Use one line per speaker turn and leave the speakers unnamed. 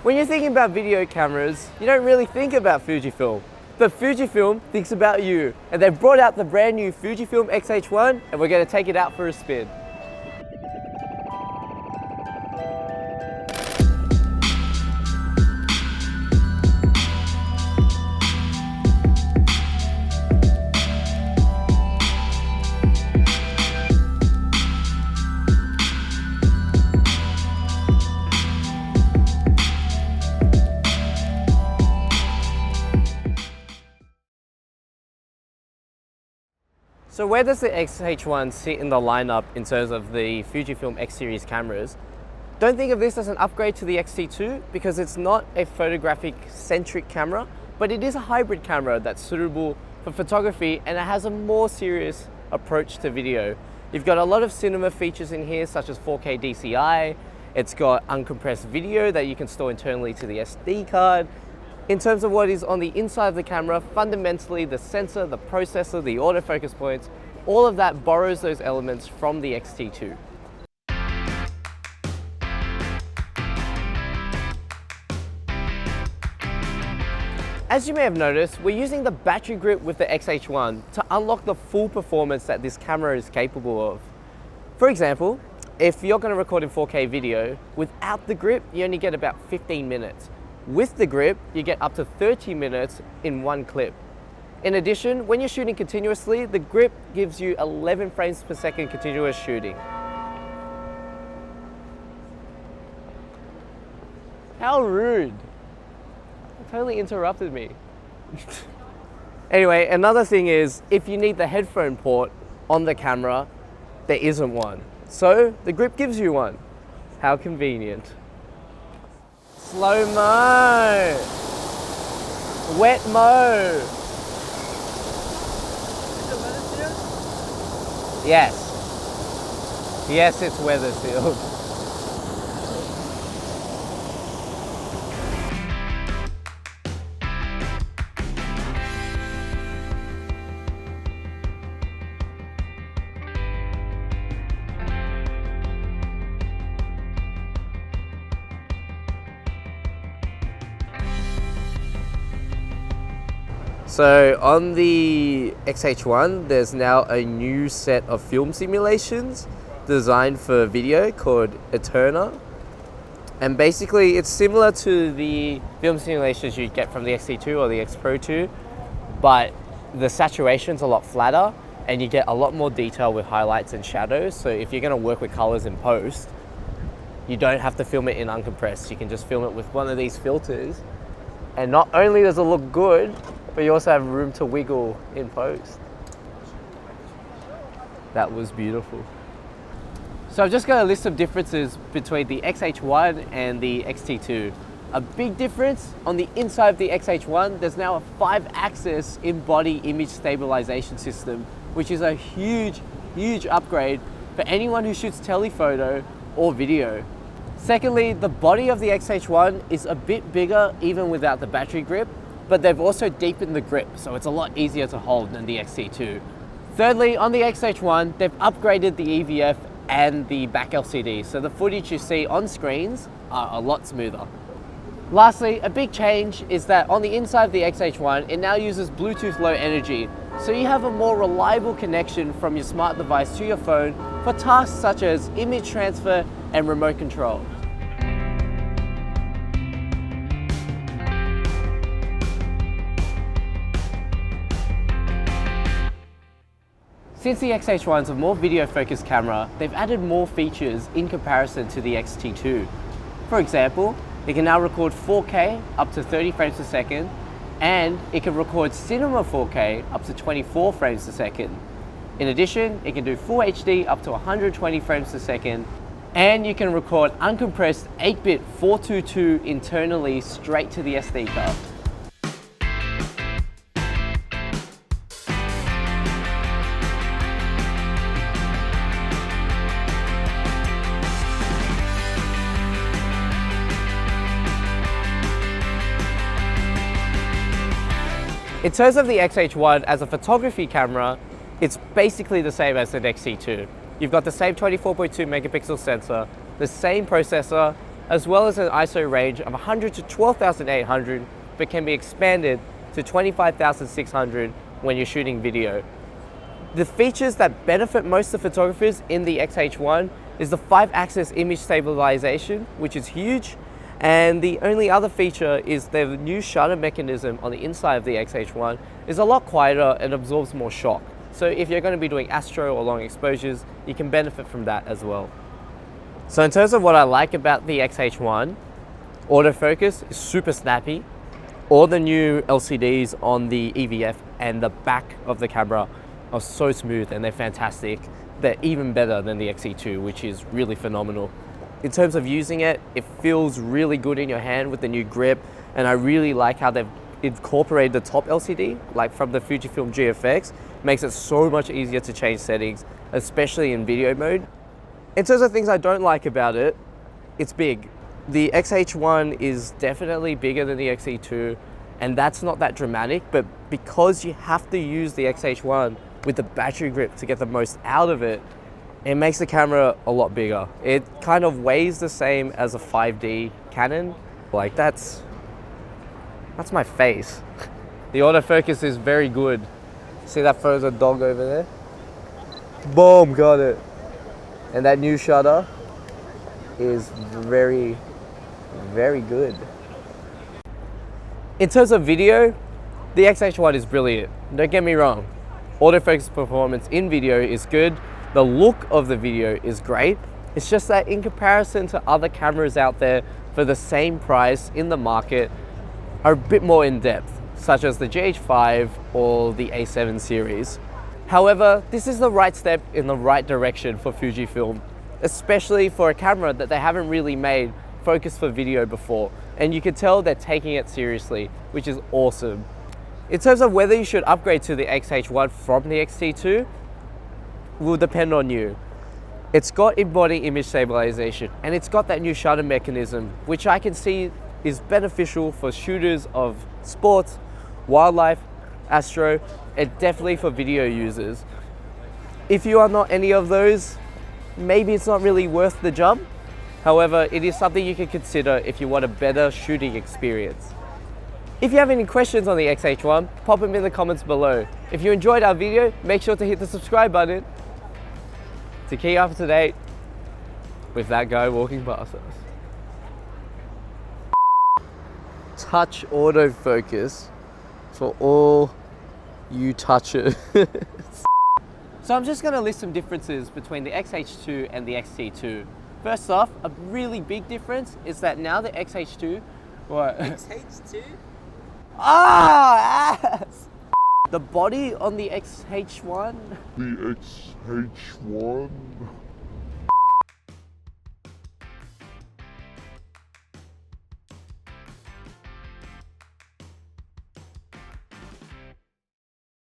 When you're thinking about video cameras, you don't really think about Fujifilm. But Fujifilm thinks about you, and they've brought out the brand new Fujifilm X-H1, and we're going to take it out for a spin. So where does the X-H1 sit in the lineup in terms of the Fujifilm X series cameras? Don't think of this as an upgrade to the X-T2 because it's not a photographic centric camera, but it is a hybrid camera that's suitable for photography and it has a more serious approach to video. You've got a lot of cinema features in here such as 4K DCI, it's got uncompressed video that you can store internally to the SD card. In terms of what is on the inside of the camera, fundamentally the sensor, the processor, the autofocus points, all of that borrows those elements from the X-T2. As you may have noticed, we're using the battery grip with the X-H1 to unlock the full performance that this camera is capable of. For example, if you're going to record in 4K video, without the grip, you only get about 15 minutes. With the grip, you get up to 30 minutes in one clip. In addition, when you're shooting continuously, the grip gives you 11 frames per second continuous shooting. How rude. It totally interrupted me. Anyway, another thing is, if you need the headphone port on the camera, there isn't one. So the grip gives you one. How convenient. Slow-mo, wet-mo.
Is it weather sealed?
Yes. Yes, it's weather sealed. So on the X-H1, there's now a new set of film simulations designed for video called ETERNA. And basically it's similar to the film simulations you get from the X-T2 or the X Pro 2, but the saturation's a lot flatter and you get a lot more detail with highlights and shadows. So if you're gonna work with colors in post, you don't have to film it in uncompressed. You can just film it with one of these filters. And not only does it look good, but you also have room to wiggle in post. That was beautiful. So I've just got a list of differences between the X-H1 and the X-T2. A big difference on the inside of the X-H1, there's now a 5-axis in-body image stabilization system, which is a huge, huge upgrade for anyone who shoots telephoto or video. Secondly, the body of the X-H1 is a bit bigger even without the battery grip, but they've also deepened the grip, so it's a lot easier to hold than the X-T2. Thirdly, on the X-H1, they've upgraded the EVF and the back LCD, so the footage you see on screens are a lot smoother. Lastly, a big change is that on the inside of the X-H1, it now uses Bluetooth Low Energy, so you have a more reliable connection from your smart device to your phone for tasks such as image transfer and remote control. Since the X-H1 is a more video-focused camera, they've added more features in comparison to the X-T2. For example, it can now record 4K up to 30 frames per second, and it can record cinema 4K up to 24 frames per second. In addition, it can do Full HD up to 120 frames per second, and you can record uncompressed 8-bit 422 internally straight to the SD card. In terms of the X-H1 as a photography camera, it's basically the same as an X-T2. You've got the same 24.2 megapixel sensor, the same processor, as well as an ISO range of 100 to 12,800, but can be expanded to 25,600 when you're shooting video. The features that benefit most of photographers in the X-H1 is the 5-axis image stabilization, which is huge, and the only other feature is the new shutter mechanism on the inside of the X-H1 is a lot quieter and absorbs more shock. So if you're going to be doing astro or long exposures, you can benefit from that as well. So in terms of what I like about the X-H1, autofocus is super snappy. All the new LCDs on the EVF and the back of the camera are so smooth and they're fantastic. They're even better than the X-T2, which is really phenomenal. In terms of using it, it feels really good in your hand with the new grip, and I really like how they've incorporated the top LCD, like from the Fujifilm GFX, makes it so much easier to change settings, especially in video mode. In terms of things I don't like about it, it's big. The X-H1 is definitely bigger than the X-T2, and that's not that dramatic, but because you have to use the X-H1 with the battery grip to get the most out of it, it makes the camera a lot bigger. It kind of weighs the same as a 5D Canon. Like that's my face. The autofocus is very good. See that frozen dog over there? Boom, got it. And that new shutter is very, very good. In terms of video, the X-H1 is brilliant. Don't get me wrong. Autofocus performance in video is good. The look of the video is great. It's just that in comparison to other cameras out there for the same price in the market are a bit more in depth, such as the GH5 or the A7 series. However, this is the right step in the right direction for Fujifilm, especially for a camera that they haven't really made focused for video before. And you can tell they're taking it seriously, which is awesome. In terms of whether you should upgrade to the X-H1 from the X-T2, will depend on you. It's got in-body image stabilization, and it's got that new shutter mechanism, which I can see is beneficial for shooters of sports, wildlife, astro, and definitely for video users. If you are not any of those, maybe it's not really worth the jump. However, it is something you can consider if you want a better shooting experience. If you have any questions on the X-H1, pop them in the comments below. If you enjoyed our video, make sure to hit the subscribe button to keep up to date with that guy walking past us. Touch autofocus for all you touchers. So I'm just going to list some differences between the X-H2 and the X-T2. First off, a really big difference is that now the X-H2... What?
X-H2?
Ah! Ass! The body on the X-H1...
The X-H1